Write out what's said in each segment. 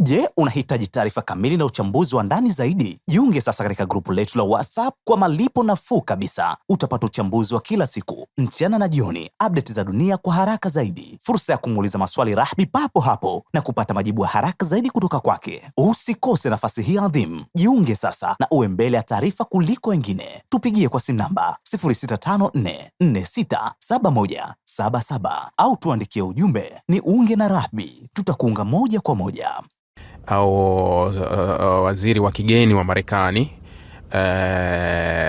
Je, unahitaji taarifa kamili na uchambuzi wa ndani zaidi? Jiunge sasa katika grupu letu la WhatsApp kwa malipo nafuu kabisa. Utapata uchambuzi wa kila siku, mchana na jioni, update za dunia kwa haraka zaidi, fursa ya kumuuliza maswali Rahby papo hapo na kupata majibu ya haraka zaidi kutoka kwake. Usikose nafasi hii adhimu. Jiunge sasa na uwe mbele ya taarifa kuliko wengine. Tupigie kwa simu namba 0654467177 au tuandikie ujumbe ni unge na Rahby. Tutakuunga moja kwa moja. Waziri wa kigeni wa Marekani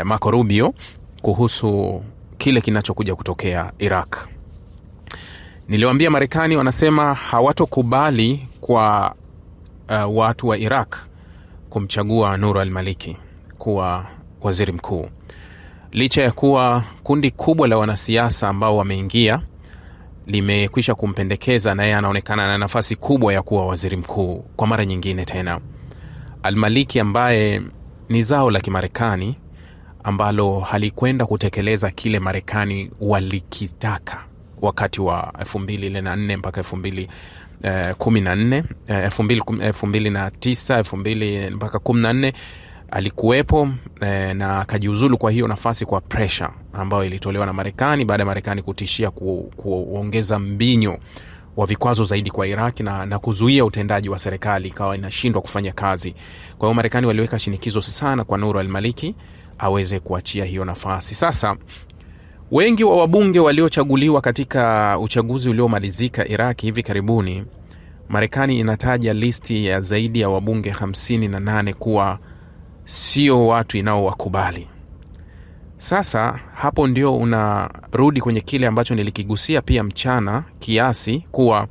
Marco Rubio kuhusu kile kinachokuja kutokea Iraq. Niliwaambia Marekani wanasema hawatokubali kwa watu wa Iraq kumchagua Nur al-Maliki kuwa waziri mkuu, licha ya kuwa kundi kubwa la wanasiasa ambao wameingia limekwisha kumpendekeza na yeye anaonekana na nafasi kubwa ya kuwa waziri mkuu kwa mara nyingine tena. Al-Maliki ambaye ni zao la Kimarekani ambalo halikwenda kutekeleza kile Marekani walikitaka wakati wa 2004 mpaka 2014, 2009 mpaka 2014 alikuwepo na akajiuzulu kwa hiyo nafasi kwa pressure ambayo ilitolewa na Marekani baada ya Marekani kutishia kuongeza mbinyo wa vikwazo zaidi kwa Iraq na kuzuia utendaji wa serikali ikawa inashindwa kufanya kazi. Kwa hiyo Marekani waliweka shinikizo sana kwa Nur al-Maliki aweze kuachia hiyo nafasi. Sasa wengi wa wabunge waliochaguliwa katika uchaguzi uliomalizika Iraq hivi karibuni, Marekani inataja listi ya zaidi ya wabunge 58 kuwa sio watu inaowakubali. Sasa hapo ndio unarudi kwenye kile ambacho nilikigusia pia mchana kiasi, kuwa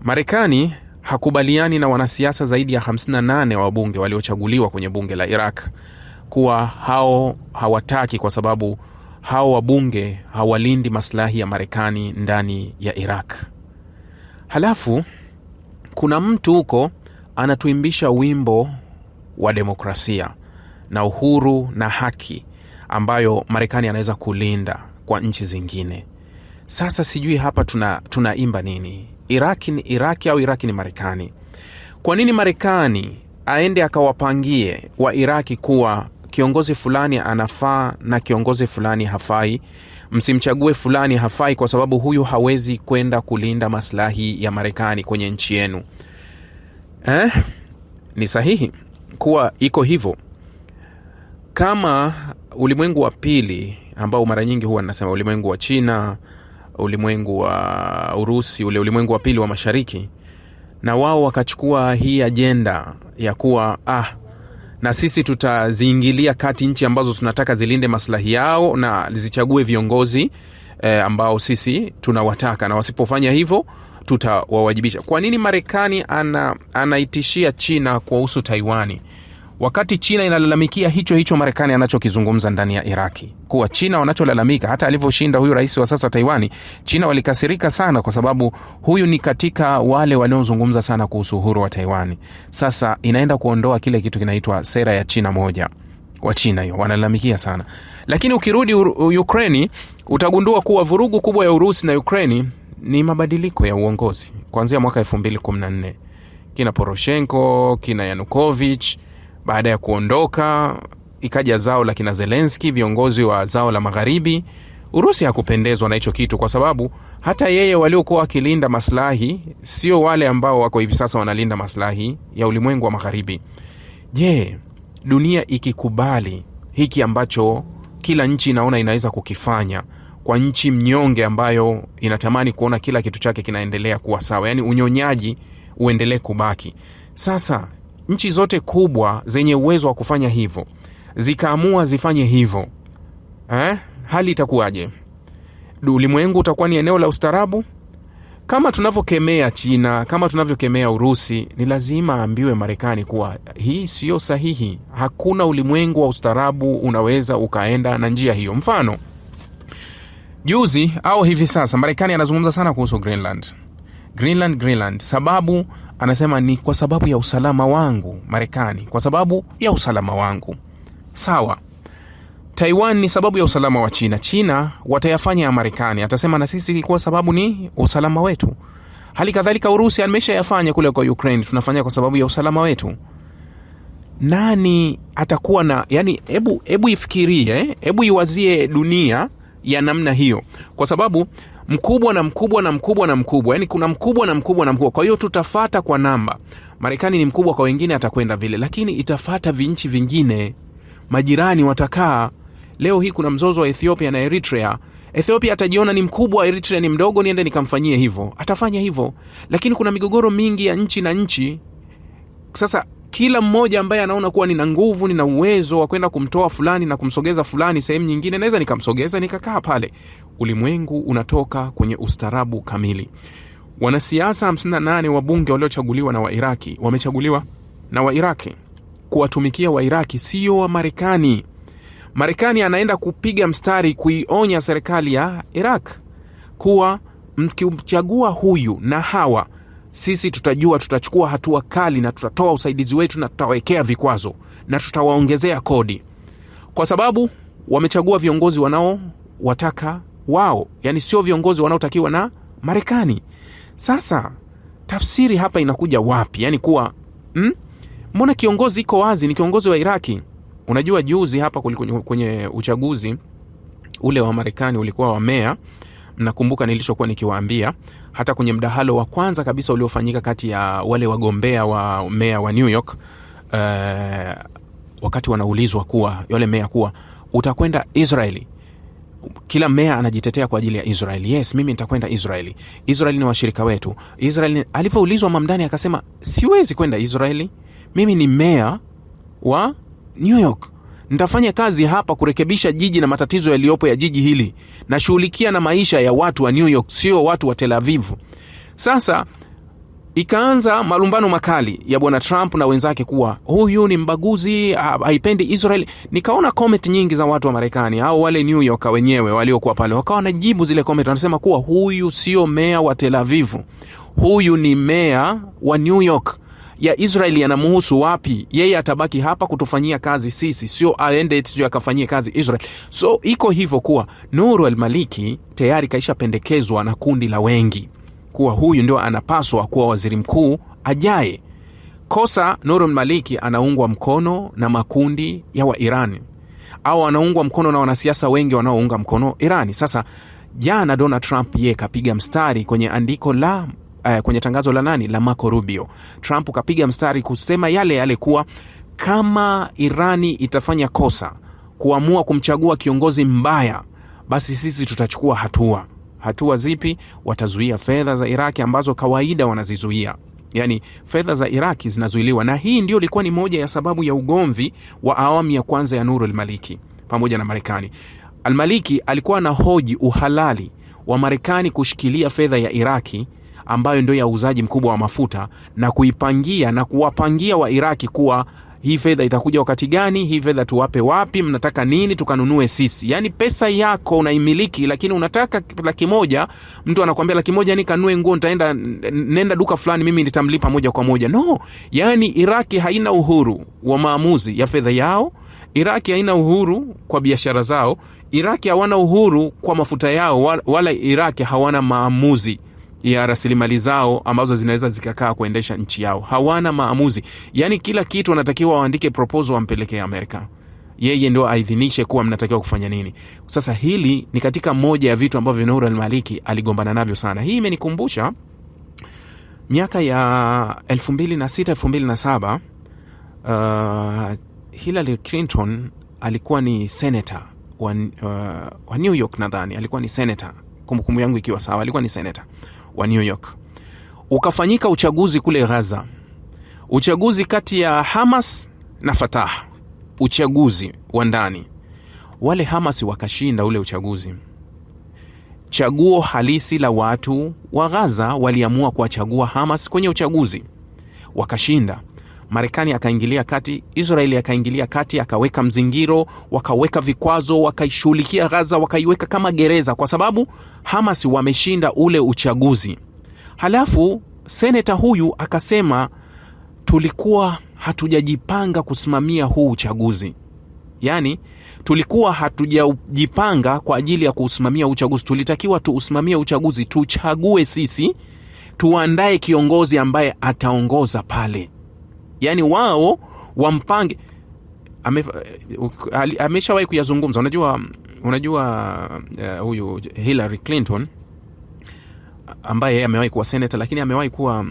Marekani hakubaliani na wanasiasa zaidi ya 58 wabunge waliochaguliwa kwenye bunge la Iraq kuwa hao hawataki, kwa sababu hao wabunge hawalindi maslahi ya Marekani ndani ya Iraq. Halafu kuna mtu huko anatuimbisha wimbo wa demokrasia na uhuru na haki ambayo Marekani anaweza kulinda kwa nchi zingine. Sasa sijui hapa tunaimba nini? Iraki ni Iraki au Iraki ni Marekani? Kwa nini Marekani aende akawapangie wa Iraki kuwa kiongozi fulani anafaa na kiongozi fulani hafai? Msimchague fulani hafai kwa sababu huyu hawezi kwenda kulinda maslahi ya Marekani kwenye nchi yenu. Ni sahihi kuwa iko hivyo. Kama ulimwengu wa pili ambao mara nyingi huwa nasema ulimwengu wa China, ulimwengu wa Urusi, ule ulimwengu wa pili wa mashariki, na wao wakachukua hii agenda ya kuwa na sisi tutaziingilia kati nchi ambazo tunataka zilinde maslahi yao na zichague viongozi ambao sisi tunawataka, na wasipofanya hivyo tutawawajibisha. Kwa nini Marekani anaitishia China kuhusu Taiwani, wakati China inalalamikia hicho Marekani anachokizungumza ndani ya Iraki? Kuwa China wanacholalamika, hata alivyoshinda huyu rais wa sasa wa Taiwani, China walikasirika sana kwa sababu huyu ni katika wale wanaozungumza sana kuhusu uhuru wa Taiwani. Sasa inaenda kuondoa kile kitu kinaitwa sera ya China moja. Wa China hiyo wanalalamikia sana. Lakini ukirudi Ukraine utagundua kuwa vurugu kubwa ya Urusi na Ukraine ni mabadiliko ya uongozi kuanzia mwaka 2014. Kina Poroshenko, kina Yanukovych, baada ya kuondoka ikaja zao la kina Zelensky, viongozi wa zao la magharibi. Urusi hakupendezwa na hicho kitu kwa sababu hata yeye waliokuwa wakilinda maslahi sio wale ambao wako hivi sasa wanalinda maslahi ya ulimwengu wa magharibi. Je, dunia ikikubali hiki ambacho kila nchi inaona inaweza kukifanya kwa nchi mnyonge ambayo inatamani kuona kila kitu chake kinaendelea kuwa sawa, yani unyonyaji uendelee kubaki, sasa nchi zote kubwa zenye uwezo wa kufanya hivyo zikaamua zifanye hivyo, hali itakuwaje? Ulimwengu utakuwa ni eneo la ustaarabu? Kama tunavyokemea China, kama tunavyokemea Urusi, ni lazima aambiwe Marekani kuwa hii sio sahihi. Hakuna ulimwengu wa ustaarabu unaweza ukaenda na njia hiyo. Mfano, juzi au hivi sasa Marekani anazungumza sana kuhusu Greenland. Sababu anasema ni kwa sababu ya usalama wangu Marekani, kwa sababu ya usalama wangu. Sawa. Taiwan ni sababu ya usalama wa China. China watayafanya ya Marekani, atasema na sisi kwa sababu ni usalama wetu. Hali kadhalika Urusi ameshayafanya kule kwa Ukraine, tunafanya kwa sababu ya usalama wetu. Nani atakuwa na, yani hebu ifikirie, hebu iwazie dunia ya namna hiyo, kwa sababu mkubwa na mkubwa na mkubwa na mkubwa, yani kuna mkubwa na mkubwa na mkubwa. Kwa hiyo tutafata kwa namba. Marekani ni mkubwa kwa wengine, atakwenda vile, lakini itafata vinchi vingine, majirani watakaa. Leo hii kuna mzozo wa Ethiopia na Eritrea. Ethiopia atajiona ni mkubwa, Eritrea ni mdogo, niende nikamfanyie hivyo, atafanya hivyo. Lakini kuna migogoro mingi ya nchi na nchi. Sasa kila mmoja ambaye anaona kuwa nina nguvu, nina uwezo wa kwenda kumtoa fulani na kumsogeza fulani sehemu nyingine, naweza nikamsogeza nikakaa pale. Ulimwengu unatoka kwenye ustarabu kamili. Wanasiasa 58 wabunge waliochaguliwa na Wairaki, wamechaguliwa na Wairaki kuwatumikia Wairaki, sio wa Marekani. Marekani anaenda kupiga mstari kuionya serikali ya Iraq kuwa mkichagua huyu na hawa, sisi tutajua, tutachukua hatua kali na tutatoa usaidizi wetu na tutawekea vikwazo na tutawaongezea kodi, kwa sababu wamechagua viongozi wanao wataka wao, yani sio viongozi wanaotakiwa na Marekani. Sasa tafsiri hapa inakuja wapi? Yani kuwa mbona kiongozi iko wazi, ni kiongozi wa Iraki. Unajua juzi hapa kwenye uchaguzi ule wa Marekani ulikuwa wa meya. Mnakumbuka nilichokuwa nikiwaambia, hata kwenye mdahalo wa kwanza kabisa uliofanyika kati ya wale wagombea wa meya wa New York, wakati wanaulizwa kuwa yule meya kuwa utakwenda Israeli, kila meya anajitetea kwa ajili ya Israeli. Yes, mimi nitakwenda Israeli. Israeli ni washirika wetu. Israeli, alipoulizwa mamdani akasema siwezi kwenda Israeli. Mimi ni meya wa New York. Nitafanya kazi hapa kurekebisha jiji na matatizo yaliyopo ya jiji hili. Nashughulikia na maisha ya watu wa New York, sio watu wa Tel Aviv. Sasa ikaanza malumbano makali ya bwana Trump na wenzake kuwa huyu ni mbaguzi, haipendi Israel. Nikaona comment nyingi za watu wa Marekani au wale New York wenyewe waliokuwa pale, wakawa wanajibu zile comment, wanasema kuwa huyu sio meya wa Tel Aviv, huyu ni meya wa New York. Ya Israeli yanamuhusu wapi? Yeye atabaki hapa kutufanyia kazi sisi, sio aende sio akafanyie kazi Israel. So iko hivyo kuwa Nur al-Maliki tayari kaisha pendekezwa na kundi la wengi kuwa huyu ndio anapaswa kuwa waziri mkuu ajaye. Kosa Nur al-Maliki anaungwa mkono na makundi ya wa Irani, au anaungwa mkono na wanasiasa wengi wanaounga mkono Irani. Sasa jana Donald Trump yeye kapiga mstari kwenye andiko la kwenye tangazo la nani la Marco Rubio. Trump kapiga mstari kusema yale kuwa kama Irani itafanya kosa kuamua kumchagua kiongozi mbaya, basi sisi tutachukua hatua. Hatua zipi? Watazuia fedha za Iraki ambazo kawaida wanazizuia. Yani fedha za Iraki zinazuiliwa, na hii ndio ilikuwa ni moja ya sababu ya ugomvi wa awamu ya kwanza ya Nur al-Maliki pamoja na Marekani. Al-Maliki alikuwa na hoji uhalali wa Marekani kushikilia fedha ya Iraki ambayo ndio ya uzaji mkubwa wa mafuta na kuipangia na kuwapangia wa Iraki kuwa hii fedha itakuja wakati gani, hii fedha tuwape wapi, mnataka nini tukanunue sisi. Yani pesa yako unaimiliki, lakini unataka 100,000, mtu anakuambia 100,000 ni kanunue nguo, nenda duka fulani mimi nitamlipa moja kwa moja. No, yani Iraki haina uhuru wa maamuzi ya fedha yao. Iraki haina uhuru kwa biashara zao. Iraki hawana uhuru kwa mafuta yao, wala Iraki hawana maamuzi ya rasilimali zao ambazo zinaweza zikakaa kuendesha nchi yao. Hawana maamuzi. Yani kila kitu wanatakiwa waandike proposal wampelekea Amerika. Yeye ndio aidhinishe kuwa mnatakiwa kufanya nini. Sasa hili ni katika moja ya vitu ambavyo Nur al-Maliki aligombana navyo sana. Hii imenikumbusha miaka ya 2006 2007, Hillary Clinton alikuwa ni senator wa New York, nadhani alikuwa ni senator, kumbukumbu yangu ikiwa sawa, alikuwa ni senator wa New York. Ukafanyika uchaguzi kule Gaza, uchaguzi kati ya Hamas na Fatah, uchaguzi wa ndani. Wale Hamas wakashinda ule uchaguzi. Chaguo halisi la watu wa Gaza waliamua kuwachagua Hamas kwenye uchaguzi, wakashinda. Marekani akaingilia kati, Israeli akaingilia kati, akaweka mzingiro, wakaweka vikwazo, wakaishughulikia Gaza, wakaiweka kama gereza kwa sababu Hamas wameshinda ule uchaguzi. Halafu seneta huyu akasema tulikuwa hatujajipanga kusimamia huu uchaguzi. Yani tulikuwa hatujajipanga kwa ajili ya kusimamia uchaguzi. Tulitakiwa tuusimamie uchaguzi, tuchague sisi tuandae kiongozi ambaye ataongoza pale. Yani wao wampange. Ameshawahi kuyazungumza. Unajua huyu Hillary Clinton ambaye amewahi kuwa senator, lakini amewahi kuwa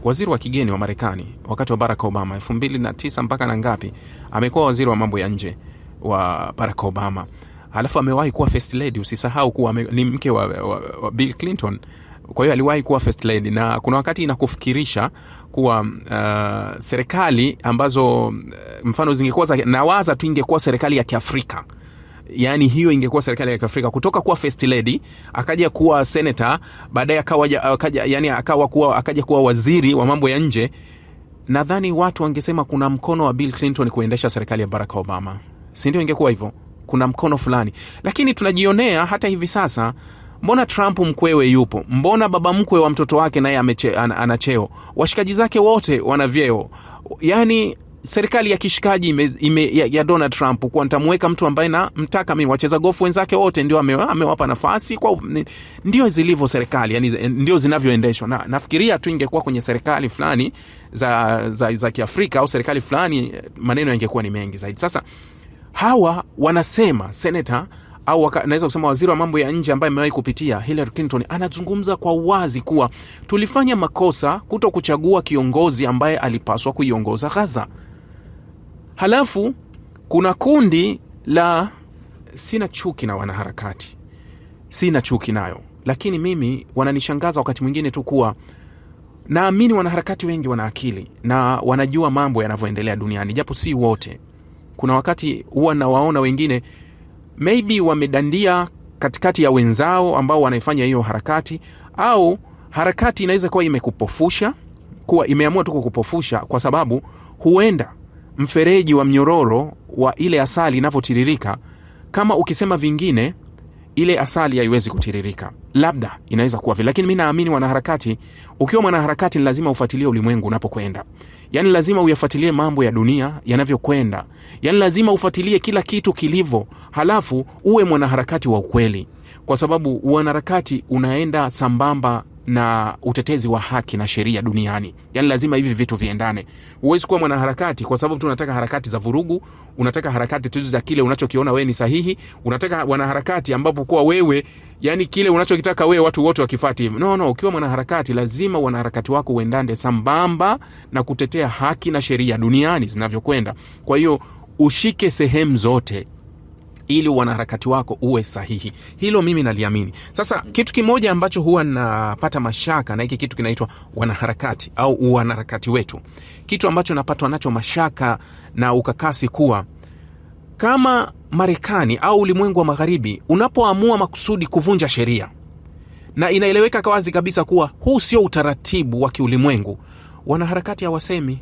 waziri wa kigeni wa Marekani wakati wa Barack Obama 2009 mpaka na ngapi, amekuwa waziri wa mambo ya nje wa Barack Obama. Halafu amewahi kuwa first lady. Usisahau kuwa ni mke wa Bill Clinton. Kwa hiyo aliwahi kuwa first lady, na kuna wakati inakufikirisha kuwa serikali ambazo mfano zingekuwa nawaza tu ingekuwa serikali ya Kiafrika. Yani hiyo ingekuwa serikali ya Kiafrika, kutoka kuwa first lady akaja kuwa senator, baadaye akaja kuwa waziri wa mambo ya nje. Nadhani watu wangesema kuna mkono wa Bill Clinton kuendesha serikali ya Barack Obama. Si ndio? Ingekuwa hivyo, kuna mkono fulani. Lakini tunajionea hata hivi sasa, mbona Trump mkwewe yupo? Mbona baba mkwe wa mtoto wake naye ana cheo? Washikaji zake wote wana vyeo. Yani serikali ya kishikaji ya Donald Trump, kwa nitamweka mtu ambaye na mtaka mimi, wacheza gofu wenzake wote ndio amewapa nafasi. Kwa ndio zilivyo serikali, yani ndio zinavyoendeshwa. Na nafikiria tu ingekuwa kwenye serikali fulani za Kiafrika au serikali fulani, maneno yangekuwa ni mengi zaidi. Sasa hawa wanasema senator au naweza kusema waziri wa mambo ya nje ambaye amewahi kupitia, Hillary Clinton, anazungumza kwa wazi kuwa tulifanya makosa kuto kuchagua kiongozi ambaye alipaswa kuiongoza Gaza. Halafu kuna kundi la, sina chuki na wanaharakati, sina chuki nayo, lakini mimi wananishangaza wakati mwingine tu kuwa naamini wanaharakati wengi wana akili na wanajua mambo yanavyoendelea duniani, japo si wote. Kuna wakati huwa nawaona wengine maybe wamedandia katikati ya wenzao ambao wanaifanya hiyo harakati, au harakati inaweza kuwa imekupofusha, kuwa imeamua tu kukupofusha kwa sababu huenda mfereji wa mnyororo wa ile asali inavyotiririka, kama ukisema vingine ile asali haiwezi kutiririka. Labda inaweza kuwa vile, lakini mimi naamini wanaharakati, ukiwa mwanaharakati lazima ufuatilie ulimwengu unapokwenda. Yani lazima uyafuatilie mambo ya dunia yanavyokwenda. Yani lazima ufuatilie kila kitu kilivyo, halafu uwe mwanaharakati wa ukweli, kwa sababu wanaharakati unaenda sambamba na utetezi wa haki na sheria duniani. Yani lazima hivi vitu viendane. Huwezi kuwa mwanaharakati kwa sababu tunataka harakati za vurugu, unataka harakati tu za kile unachokiona wewe ni sahihi, unataka wanaharakati ambapo kwa wewe yani kile unachokitaka wewe watu wote wakifuati. No, ukiwa mwanaharakati lazima wanaharakati wako uendane sambamba na kutetea haki na sheria duniani zinavyokwenda. Kwa hiyo ushike sehemu zote ili wanaharakati wako uwe sahihi. Hilo mimi naliamini. Sasa kitu kimoja ambacho huwa napata mashaka na hiki kitu kinaitwa wanaharakati au wanaharakati wetu. Kitu ambacho napatwa nacho mashaka na ukakasi kuwa kama Marekani au ulimwengu wa magharibi unapoamua makusudi kuvunja sheria, na inaeleweka wazi kabisa kuwa huu sio utaratibu wa kiulimwengu, wanaharakati hawasemi,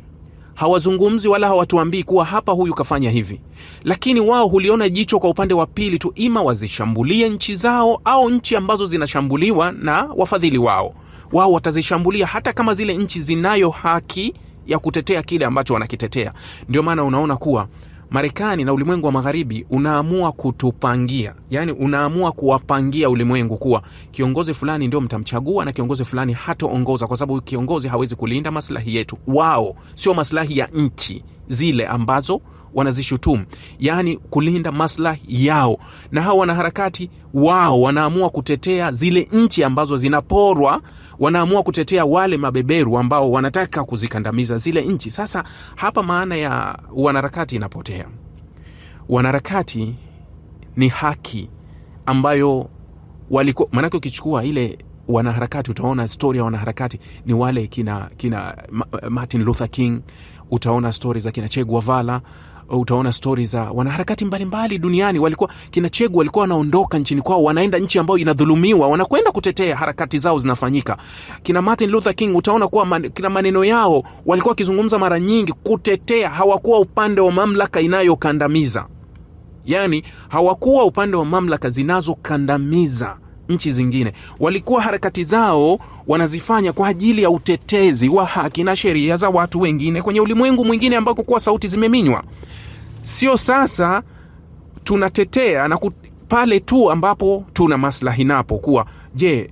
hawazungumzi wala hawatuambii kuwa hapa huyu kafanya hivi. Lakini wao huliona jicho kwa upande wa pili tu, ima wazishambulie nchi zao au nchi ambazo zinashambuliwa na wafadhili wao. Wao watazishambulia hata kama zile nchi zinayo haki ya kutetea kile ambacho wanakitetea. Ndio maana unaona kuwa Marekani na ulimwengu wa magharibi unaamua kutupangia, yani unaamua kuwapangia ulimwengu kuwa kiongozi fulani ndio mtamchagua na kiongozi fulani hataongoza, kwa sababu kiongozi hawezi kulinda maslahi yetu. Wao sio maslahi ya nchi zile ambazo wanazishutumu, yani kulinda maslahi yao. Na hao wanaharakati wao wanaamua kutetea zile nchi ambazo zinaporwa, wanaamua kutetea wale mabeberu ambao wanataka kuzikandamiza zile nchi. Sasa hapa maana ya wanaharakati inapotea. Wanaharakati ni haki ambayo walikuwa, manake ukichukua ile wanaharakati utaona story ya wanaharakati ni wale kina Martin Luther King, utaona story za kina Che Guevara, utaona stories za wanaharakati mbalimbali duniani. Walikuwa kina Che Guevara walikuwa wanaondoka nchini kwao, wanaenda nchi ambayo inadhulumiwa, wanakwenda kutetea, harakati zao zinafanyika. Kina Martin Luther King utaona kuwa kina maneno yao walikuwa wakizungumza mara nyingi kutetea, hawakuwa upande wa mamlaka inayokandamiza. Yani hawakuwa upande wa mamlaka zinazokandamiza nchi zingine. Walikuwa harakati zao wanazifanya kwa ajili ya utetezi wa haki na sheria za watu wengine kwenye ulimwengu mwingine ambako kwa sauti zimeminywa. Sio sasa tunatetea na pale tu ambapo tuna maslahi napo kuwa je,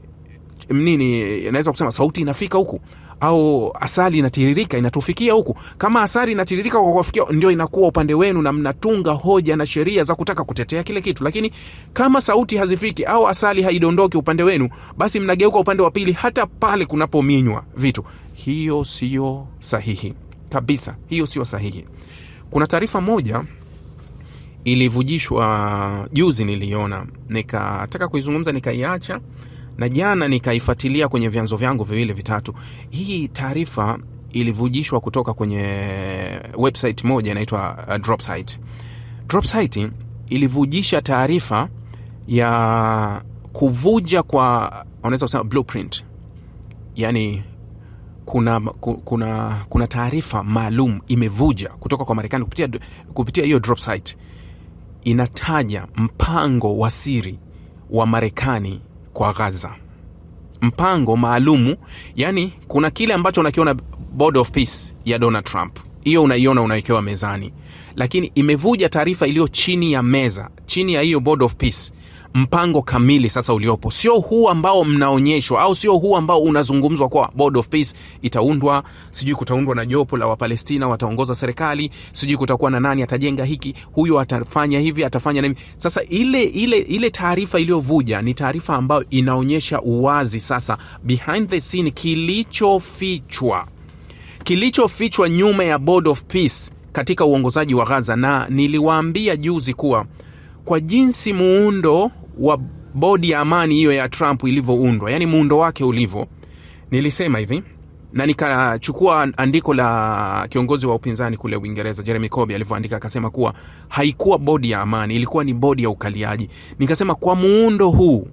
nini, naweza kusema sauti inafika huku, au asali inatiririka inatufikia huku. Kama asali inatiririka kwa kufikia, ndio inakuwa upande wenu na mnatunga hoja na sheria za kutaka kutetea kile kitu. Lakini kama sauti hazifiki au asali haidondoki upande wenu, basi mnageuka upande wa pili hata pale kunapominywa vitu. Hiyo sio sahihi kabisa, hiyo sio sahihi. Kuna taarifa moja ilivujishwa juzi, niliona nikataka kuizungumza, nikaiacha, na jana nikaifuatilia kwenye vyanzo vyangu viwili vitatu. Hii taarifa ilivujishwa kutoka kwenye website moja inaitwa Dropsite. Dropsite ilivujisha taarifa ya kuvuja kwa, unaweza kusema blueprint. Yani kuna taarifa maalum imevuja kutoka kwa Marekani kupitia hiyo Dropsite. Inataja mpango wa siri wa Marekani kwa Gaza. Mpango maalumu, yani kuna kile ambacho unakiona Board of Peace ya Donald Trump. Hiyo unaiona, unaikewa mezani. Lakini imevuja taarifa iliyo chini ya meza, chini ya hiyo Board of Peace. Mpango kamili sasa uliopo. Sio huu ambao mnaonyeshwa, au sio huu ambao unazungumzwa kwa Board of Peace itaundwa, sijui kutaundwa na jopo la Wapalestina wataongoza serikali, sijui kutakuwa na nani atajenga hiki, huyo atafanya hivi, atafanya na hivi. Sasa ile taarifa iliyovuja ni taarifa ambayo inaonyesha uwazi sasa behind the scene kilichofichwa nyuma ya Board of Peace katika uongozaji wa Gaza. Na niliwaambia juzi kuwa kwa jinsi muundo wa bodi ya amani hiyo ya Trump ilivyoundwa, yani muundo wake ulivyo, nilisema hivi, na nikachukua andiko la kiongozi wa upinzani kule Uingereza Jeremy Corbyn alivyoandika, akasema kuwa haikuwa bodi ya amani, ilikuwa ni bodi ya ukaliaji. Nikasema kwa muundo huu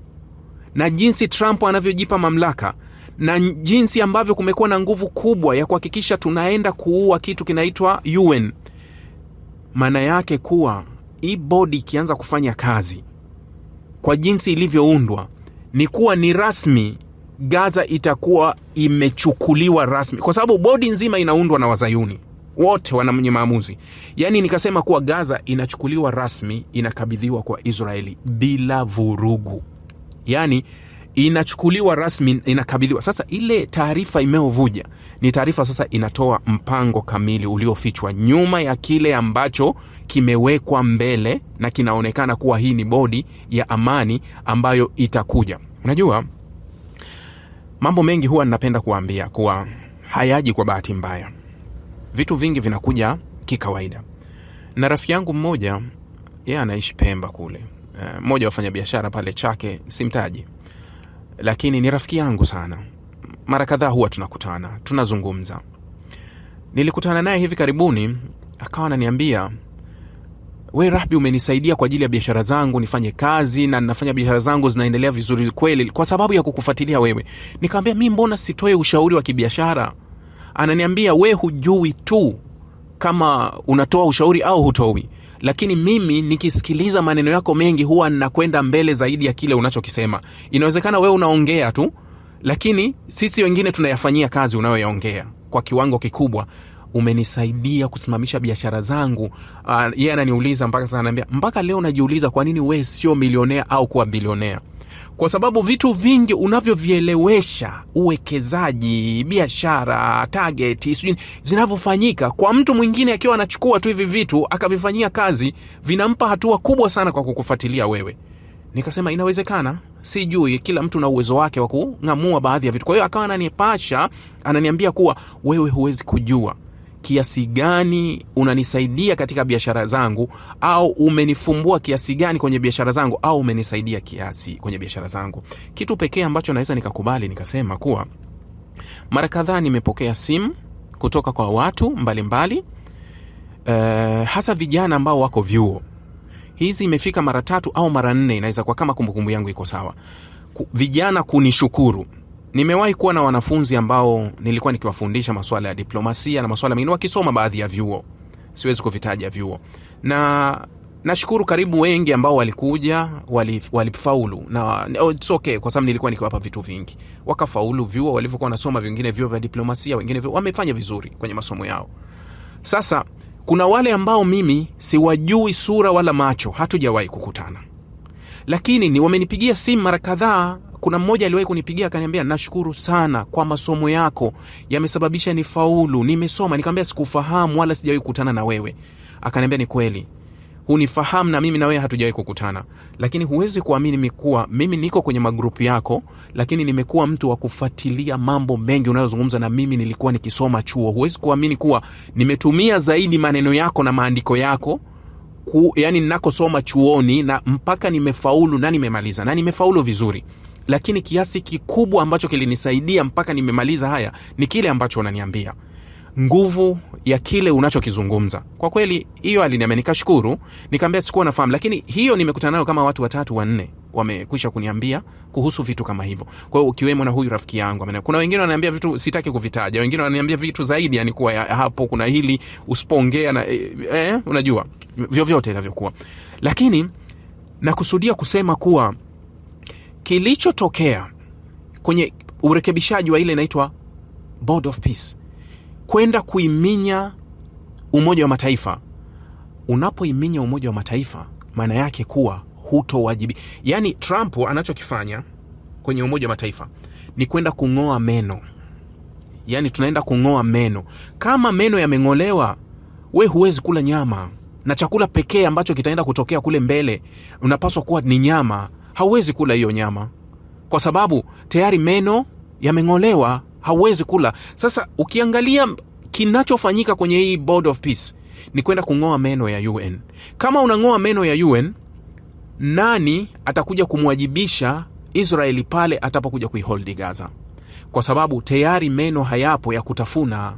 na jinsi Trump anavyojipa mamlaka na jinsi ambavyo kumekuwa na nguvu kubwa ya kuhakikisha tunaenda kuua kitu kinaitwa UN, maana yake kuwa hii bodi ikianza kufanya kazi kwa jinsi ilivyoundwa, ni kuwa ni rasmi Gaza itakuwa imechukuliwa rasmi, kwa sababu bodi nzima inaundwa na Wazayuni wote wana maamuzi. Yani nikasema kuwa Gaza inachukuliwa rasmi, inakabidhiwa kwa Israeli bila vurugu. Yani inachukuliwa rasmi, inakabidhiwa. Sasa ile taarifa imeovuja ni taarifa sasa inatoa mpango kamili uliofichwa nyuma ya kile ambacho kimewekwa mbele, na kinaonekana kuwa hii ni bodi ya amani ambayo itakuja. Unajua, mambo mengi huwa ninapenda kuambia kuwa hayaji kwa bahati mbaya. Vitu vingi vinakuja kikawaida. Na rafiki yangu mmoja, yeye anaishi Pemba kule, mmoja wafanya biashara pale Chake, simtaji, lakini ni rafiki yangu sana. Mara kadhaa huwa tunakutana, tunazungumza. Nilikutana naye hivi karibuni, akawa ananiambia, we Rahbi, umenisaidia kwa ajili ya biashara zangu, nifanye kazi na ninafanya biashara zangu zinaendelea vizuri kweli kwa sababu ya kukufuatilia wewe. Nikamwambia, mimi mbona sitoe ushauri wa kibiashara? Ananiambia, we hujui tu kama unatoa ushauri au hutoi, lakini mimi nikisikiliza maneno yako mengi huwa ninakwenda mbele zaidi ya kile unachokisema. Inawezekana wewe unaongea tu, lakini sisi wengine tunayafanyia kazi unayoyaongea kwa kiwango kikubwa. Umenisaidia kusimamisha biashara zangu. Yeye ananiuliza mpaka sasa, ananiambia, mpaka leo najiuliza kwa nini wewe sio milionea au kuwa bilionea. Kwa sababu vitu vingi unavyovielewesha, uwekezaji, biashara, target, zinavyofanyika kwa mtu mwingine akiwa anachukua tu hivi vitu akavifanyia kazi, vinampa hatua kubwa sana kwa kukufuatilia wewe. Nikasema inawezekana, sijui, kila mtu na uwezo wake wa kung'amua baadhi ya vitu. Kwa hiyo akawa ananipasha, ananiambia kuwa wewe huwezi kujua kiasi gani unanisaidia katika biashara zangu, au umenifumbua kiasi gani kwenye biashara zangu, au umenisaidia kiasi kwenye biashara zangu. Kitu pekee ambacho naweza nikakubali, nikasema kuwa mara kadhaa nimepokea simu kutoka kwa watu mbalimbali, hasa vijana ambao wako vyuo. Hizi imefika mara 3 au mara 4, inaweza kwa kama kumbukumbu yangu iko sawa. Vijana kunishukuru. Nimewahi kuwa na wanafunzi ambao nilikuwa nikiwafundisha masuala ya diplomasia na masuala mengine wakisoma baadhi ya vyuo. Siwezi kuvitaja vyuo. Na nashukuru karibu wengi ambao walikuja, walifaulu. Na it's okay kwa sababu nilikuwa nikiwapa vitu vingi. Wakafaulu vyuo walivyokuwa wanasoma, vingine vyuo vya diplomasia, wengine wamefanya vizuri kwenye masomo yao. Sasa kuna wale ambao mimi siwajui sura wala macho, hatujawahi kukutana, lakini ni wamenipigia simu mara kadhaa kuna mmoja aliwahi kunipigia akaniambia, nashukuru sana kwa masomo yako, yamesababisha ni faulu, nimesoma. Nikamwambia sikufahamu wala sijawahi kukutana na wewe. Akaniambia ni kweli, hunifahamu na mimi na wewe hatujawahi kukutana, lakini huwezi kuamini mimi niko kwenye magrupu yako, lakini nimekuwa mtu wa kufuatilia mambo mengi unayozungumza na mimi nilikuwa nikisoma chuo. Huwezi kuamini kuwa nimetumia zaidi maneno yako na maandiko yako yani ninakosoma chuoni, na mpaka nimefaulu na nimemaliza, na nimefaulu vizuri. Lakini kiasi kikubwa ambacho kilinisaidia mpaka nimemaliza haya ni kile ambacho unaniambia, nguvu ya kile unachokizungumza. Kwa kweli hiyo aliniambia, nikashukuru, nikamwambia sikuwa nafahamu, lakini hiyo nimekutana nayo kama watu 3-4 wamekwisha kuniambia kuhusu vitu kama hivyo. Kwa hiyo ukiwemo na huyu rafiki yangu, kuna wengine wananiambia vitu sitaki kuvitaja, wengine wananiambia vitu zaidi, yani kuwa hapo kuna hili usipoongea na unajua vyovyote inavyokuwa. Lakini nakusudia kusema kuwa kilichotokea kwenye urekebishaji wa ile inaitwa Board of Peace kwenda kuiminya Umoja wa Mataifa. Unapoiminya Umoja wa Mataifa, maana yake kuwa hutowajibi. Yani Trump anachokifanya kwenye Umoja wa Mataifa ni kwenda kung'oa meno. Yani tunaenda kung'oa meno. Kama meno yameng'olewa, we huwezi kula nyama, na chakula pekee ambacho kitaenda kutokea kule mbele unapaswa kuwa ni nyama. Hauwezi kula hiyo nyama kwa sababu tayari meno yameng'olewa, hauwezi kula. Sasa ukiangalia kinachofanyika kwenye hii Board of Peace ni kwenda kung'oa meno ya UN. Kama unang'oa meno ya UN, nani atakuja kumwajibisha Israeli pale atapokuja kuihold Gaza? Kwa sababu tayari meno hayapo ya kutafuna.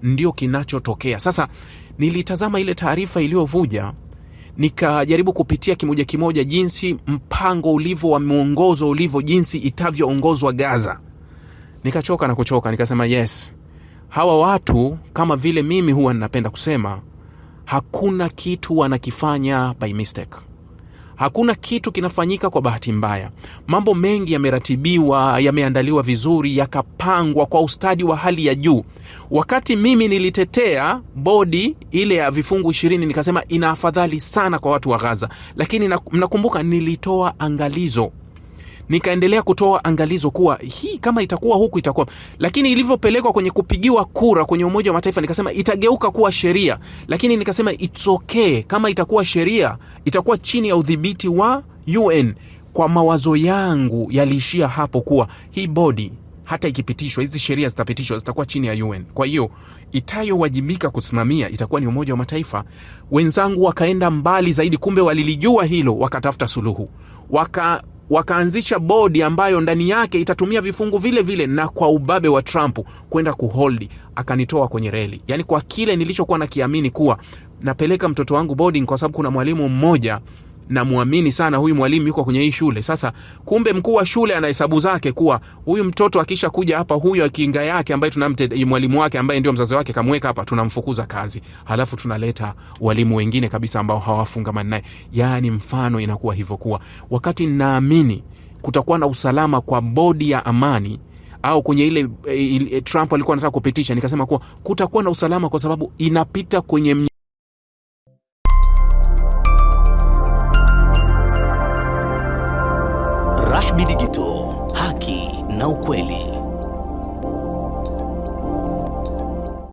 Ndio kinachotokea. Sasa nilitazama ile taarifa iliyovuja, nikajaribu kupitia kimoja kimoja jinsi mpango ulivyo wa muongozo ulivyo, jinsi itavyoongozwa Gaza. Nikachoka na kuchoka, nikasema yes, hawa watu kama vile mimi huwa ninapenda kusema, hakuna kitu wanakifanya by mistake. Hakuna kitu kinafanyika kwa bahati mbaya. Mambo mengi yameratibiwa, yameandaliwa vizuri, yakapangwa kwa ustadi wa hali ya juu. Wakati mimi nilitetea bodi ile ya vifungu 20, nikasema ina afadhali sana kwa watu wa Gaza, lakini mnakumbuka nilitoa angalizo. Nikaendelea kutoa angalizo kuwa hii kama itakuwa huku itakuwa, lakini ilivyopelekwa kwenye kupigiwa kura kwenye Umoja wa Mataifa nikasema itageuka kuwa sheria. Lakini nikasema it's okay, kama itakuwa sheria itakuwa chini ya udhibiti wa UN. Kwa mawazo yangu yaliishia hapo kuwa hii bodi hata ikipitishwa, hizi sheria zitapitishwa, zitakuwa chini ya UN. Kwa hiyo itayowajibika kusimamia itakuwa ni Umoja wa Mataifa. Wenzangu wakaenda mbali zaidi, kumbe walilijua hilo, wakatafuta suluhu. Wakaanzisha bodi ambayo ndani yake itatumia vifungu vile vile, na kwa ubabe wa Trump kwenda kuholdi, akanitoa kwenye reli. Yani kwa kile nilichokuwa nakiamini kuwa napeleka mtoto wangu boarding kwa sababu kuna mwalimu mmoja na muamini sana, huyu mwalimu yuko kwenye hii shule. Sasa kumbe mkuu wa shule ana hesabu zake kuwa huyu mtoto akisha kuja hapa, huyu akinga yake ambaye tunamte mwalimu wake ambaye ndio mzazi wake kamweka hapa, tunamfukuza kazi, halafu tunaleta walimu wengine kabisa ambao hawafungamani naye. Yani mfano inakuwa hivyo kuwa wakati naamini kutakuwa na usalama kwa bodi ya amani au kwenye ile Trump alikuwa anataka kupitisha, nikasema kuwa kutakuwa na usalama kwa sababu inapita kwenye